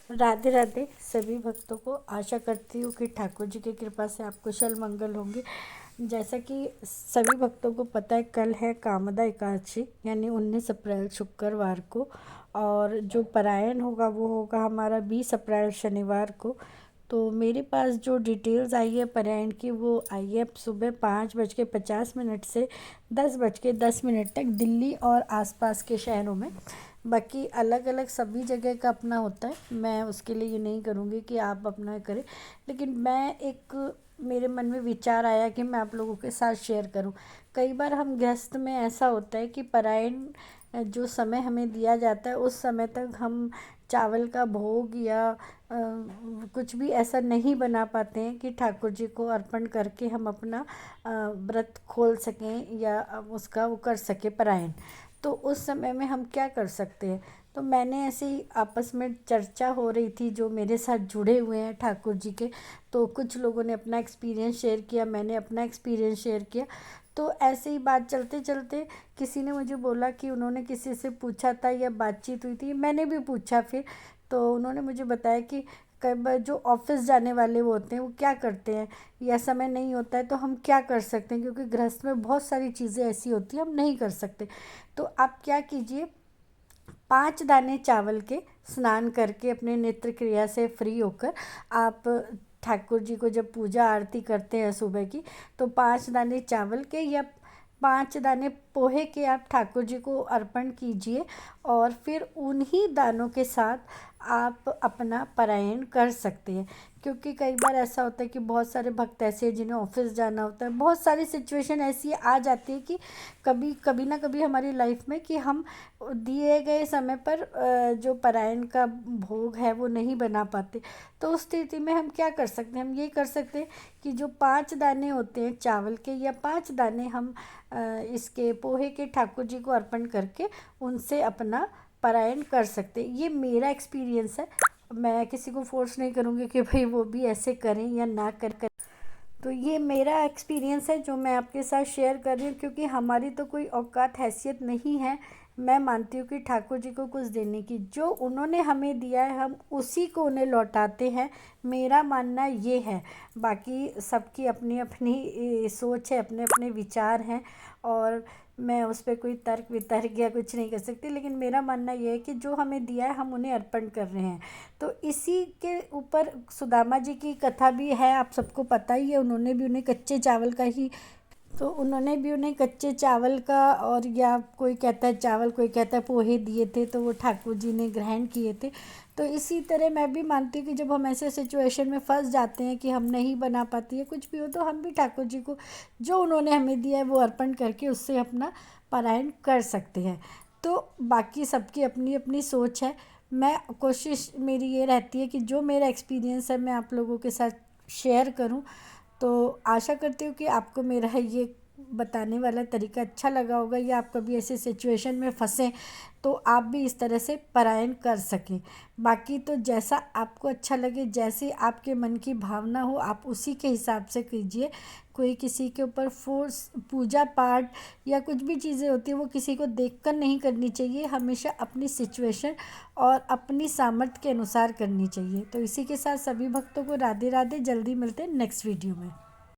राधे राधे सभी भक्तों को। आशा करती हूँ कि ठाकुर जी की कृपा से आप कुशल मंगल होंगे। जैसा कि सभी भक्तों को पता है, कल है कामदा एकादशी यानी 19 अप्रैल शुक्रवार को, और जो परायण होगा वो होगा हमारा 20 अप्रैल शनिवार को। तो मेरे पास जो डिटेल्स आई है परायण की, वो आई है सुबह 5:50 से 10:10 तक दिल्ली और आसपास के शहरों में। बाकी अलग अलग सभी जगह का अपना होता है, मैं उसके लिए ये नहीं करूँगी कि आप अपना करें, लेकिन मैं एक मेरे मन में विचार आया कि मैं आप लोगों के साथ शेयर करूं। कई बार हम गृहस्थ में ऐसा होता है कि परायण जो समय हमें दिया जाता है उस समय तक हम चावल का भोग या कुछ भी ऐसा नहीं बना पाते हैं कि ठाकुर जी को अर्पण करके हम अपना व्रत खोल सकें या उसका वो कर सकें परायण। तो उस समय में हम क्या कर सकते हैं? तो मैंने ऐसे ही आपस में चर्चा हो रही थी, जो मेरे साथ जुड़े हुए हैं ठाकुर जी के, तो कुछ लोगों ने अपना एक्सपीरियंस शेयर किया, मैंने अपना एक्सपीरियंस शेयर किया। तो ऐसे ही बात चलते चलते किसी ने मुझे बोला कि उन्होंने किसी से पूछा था या बातचीत हुई थी, मैंने भी पूछा फिर। तो उन्होंने मुझे बताया कि कई बार जो ऑफिस जाने वाले वो होते हैं वो क्या करते हैं, या समय नहीं होता है तो हम क्या कर सकते हैं, क्योंकि गृहस्थ में बहुत सारी चीज़ें ऐसी होती हैं हम नहीं कर सकते। तो आप क्या कीजिए, 5 दाने चावल के स्नान करके अपने नित्य क्रिया से फ्री होकर आप ठाकुर जी को जब पूजा आरती करते हैं सुबह की, तो 5 दाने चावल के या 5 दाने पोहे के आप ठाकुर जी को अर्पण कीजिए, और फिर उन्हीं दानों के साथ आप अपना परायण कर सकते हैं। क्योंकि कई बार ऐसा होता है कि बहुत सारे भक्त ऐसे हैं जिन्हें ऑफिस जाना होता है, बहुत सारी सिचुएशन ऐसी आ जाती है कि कभी कभी ना कभी हमारी लाइफ में कि हम दिए गए समय पर जो परायण का भोग है वो नहीं बना पाते। तो उस स्थिति में हम क्या कर सकते हैं? हम ये कर सकते हैं कि जो 5 दाने होते हैं चावल के, या 5 दाने हम इसके पोहे के ठाकुर जी को अर्पण करके उनसे अपना परायण कर सकते हैं। ये मेरा एक्सपीरियंस है, मैं किसी को फोर्स नहीं करूँगी कि भाई वो भी ऐसे करें या ना कर। तो ये मेरा एक्सपीरियंस है जो मैं आपके साथ शेयर कर रही हूँ, क्योंकि हमारी तो कोई औकात हैसियत नहीं है। मैं मानती हूँ कि ठाकुर जी को कुछ देने की, जो उन्होंने हमें दिया है हम उसी को उन्हें लौटाते हैं, मेरा मानना ये है। बाकी सबकी अपनी अपनी सोच है, अपने अपने विचार हैं, और मैं उस पर कोई तर्क वितर्क या कुछ नहीं कर सकती, लेकिन मेरा मानना ये है कि जो हमें दिया है हम उन्हें अर्पण कर रहे हैं। तो इसी के ऊपर सुदामा जी की कथा भी है, आप सबको पता ही है। उन्होंने भी उन्हें कच्चे चावल का ही, तो उन्होंने भी उन्हें कच्चे चावल का, और या कोई कहता है चावल, कोई कहता है पोहे दिए थे, तो वो ठाकुर जी ने ग्रहण किए थे। तो इसी तरह मैं भी मानती हूँ कि जब हम ऐसे सिचुएशन में फंस जाते हैं कि हम नहीं बना पाती है कुछ भी हो, तो हम भी ठाकुर जी को जो उन्होंने हमें दिया है वो अर्पण करके उससे अपना पारायण कर सकते हैं। तो बाकी सबकी अपनी अपनी सोच है। मैं कोशिश मेरी ये रहती है कि जो मेरा एक्सपीरियंस है मैं आप लोगों के साथ शेयर करूं। तो आशा करती हूँ कि आपको मेरा ये बताने वाला तरीका अच्छा लगा होगा, या आप कभी ऐसे सिचुएशन में फंसें तो आप भी इस तरह से पलायन कर सकें। बाकी तो जैसा आपको अच्छा लगे, जैसे आपके मन की भावना हो, आप उसी के हिसाब से कीजिए। कोई किसी के ऊपर फोर्स, पूजा पाठ या कुछ भी चीज़ें होती हैं वो किसी को देखकर नहीं करनी चाहिए, हमेशा अपनी सिचुएशन और अपनी सामर्थ्य के अनुसार करनी चाहिए। तो इसी के साथ सभी भक्तों को राधे राधे। जल्दी मिलते हैं नेक्स्ट वीडियो में।